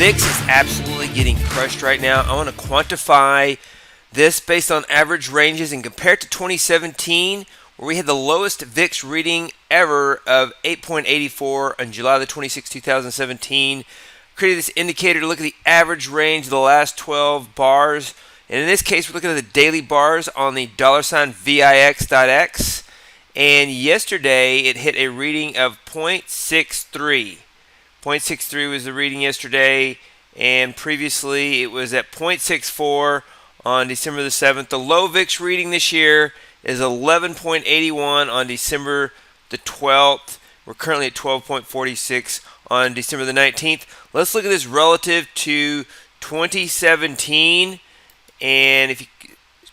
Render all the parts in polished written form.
VIX is absolutely getting crushed right now. I want to quantify this based on average ranges and compare it to 2017, where we had the lowest VIX reading ever of 8.84 on July the 26th, 2017. Created this indicator to look at the average range of the last 12 bars. And in this case, we're looking at the daily bars on the $VIX.X. And yesterday, it hit a reading of 0.63. 0.63 was the reading yesterday, and previously it was at 0.64 on December the 7th. The low VIX reading this year is 11.81 on December the 12th. We're currently at 12.46 on December the 19th. Let's look at this relative to 2017, and if you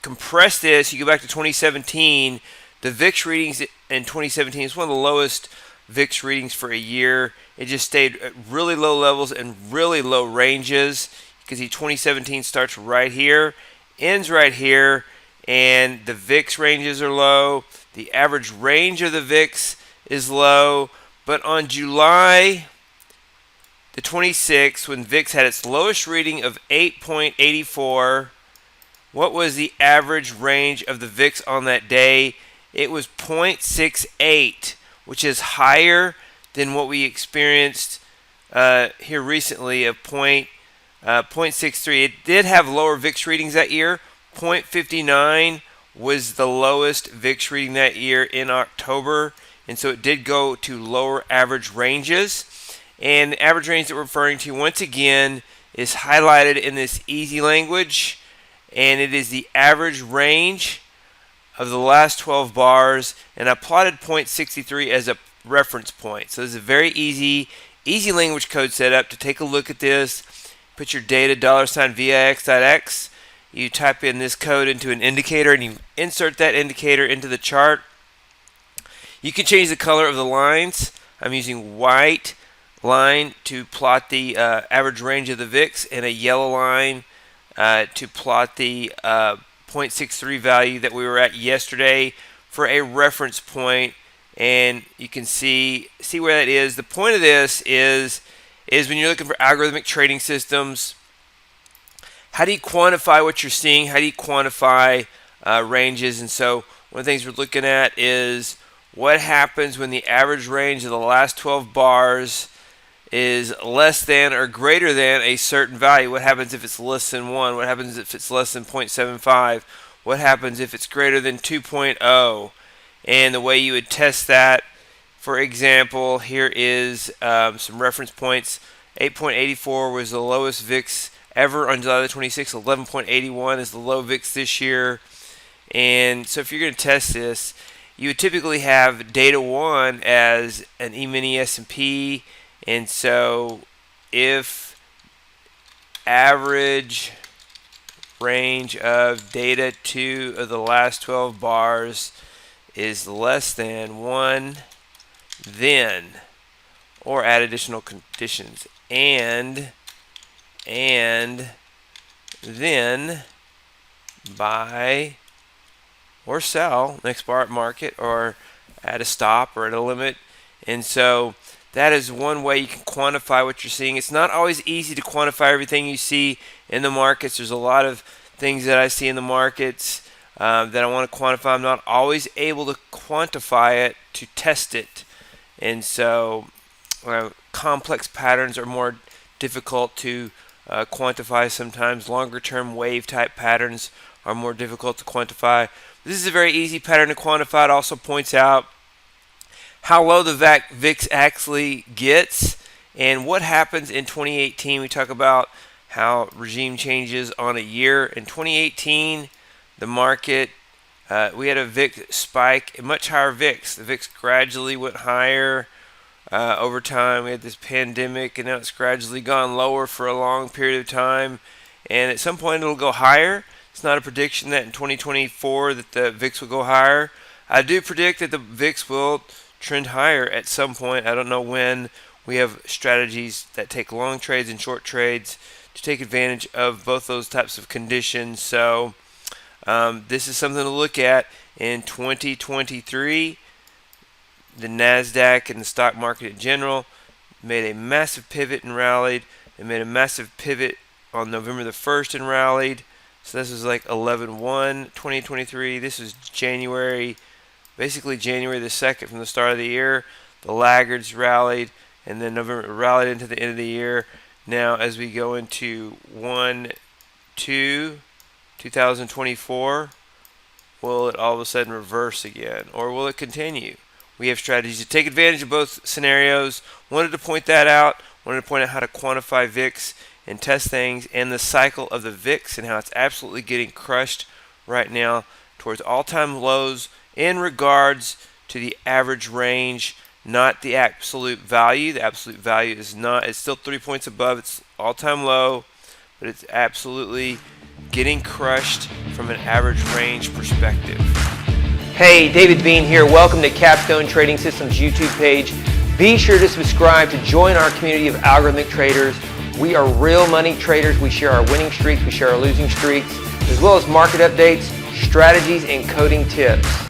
compress this, you go back to 2017, the VIX readings in 2017 is one of the lowest VIX readings for a year. It just stayed at really low levels and really low ranges. You can see 2017 starts right here, ends right here, and the VIX ranges are low. The average range of the VIX is low. But on July the 26th, when VIX had its lowest reading of 8.84, what was the average range of the VIX on that day? It was 0.68, which is higher than what we experienced here recently of 0.63. It did have lower VIX readings that year. 0.59 was the lowest VIX reading that year in October, and so it did go to lower average ranges. And the average range that we're referring to, once again, is highlighted in this easy language, and it is the average range of the last 12 bars, and I plotted 0.63 as a reference point. So this is a very easy language code setup to take a look at this. Put your data $VIX.X. You type in this code into an indicator, and you insert that indicator into the chart. You can change the color of the lines. I'm using white line to plot the average range of the VIX, and a yellow line to plot the 0.63 value that we were at yesterday for a reference point. And you can see where that is. The point of this is when you're looking for algorithmic trading systems, how do you quantify what you're seeing? How do you quantify ranges? And so one of the things we're looking at is what happens when the average range of the last 12 bars is less than or greater than a certain value. What happens if it's less than 1? What happens if it's less than 0.75? What happens if it's greater than 2.0? And the way you would test that, for example, here is some reference points. 8.84 was the lowest VIX ever on July the 26th. 11.81 is the low VIX this year. And so if you're going to test this, you would typically have data 1 as an E-mini S&P. And so if average range of data 2 of the last 12 bars is less than 1, then, or add additional conditions, and then buy or sell next bar at market, or at a stop or at a limit. And so that is one way you can quantify what you're seeing. It's not always easy to quantify everything you see in the markets. There's a lot of things that I see in the markets that I want to quantify. I'm not always able to quantify it to test it. And so complex patterns are more difficult to quantify sometimes. Longer term wave type patterns are more difficult to quantify. This is a very easy pattern to quantify. It also points out how low the VIX actually gets and what happens in 2018. We talk about how regime changes on a year. In 2018, the market, we had a VIX spike, a much higher VIX. The VIX gradually went higher over time. We had this pandemic, and now it's gradually gone lower for a long period of time. And at some point, it'll go higher. It's not a prediction that in 2024 that the VIX will go higher. I do predict that the VIX will trend higher at some point. I don't know when. We have strategies that take long trades and short trades to take advantage of both those types of conditions. So this is something to look at in 2023. The NASDAQ and the stock market in general made a massive pivot and rallied. It made a massive pivot on November the 1st and rallied. So this is like 11/1/2023. This is January, basically January the 2nd from the start of the year. The laggards rallied, and then November rallied into the end of the year. Now as we go into 1/2/2024, will it all of a sudden reverse again, or will it continue? We have strategies to take advantage of both scenarios. Wanted to point that out. Wanted to point out how to quantify VIX and test things, and the cycle of the VIX and how it's absolutely getting crushed right now towards all-time lows in regards to the average range, not the absolute value. The absolute value is not, it's still 3 points above its all-time low, but it's absolutely getting crushed from an average range perspective. Hey, David Bean here. Welcome to Capstone Trading Systems YouTube page. Be sure to subscribe to join our community of algorithmic traders. We are real money traders. We share our winning streaks, we share our losing streaks, as well as market updates, strategies, and coding tips.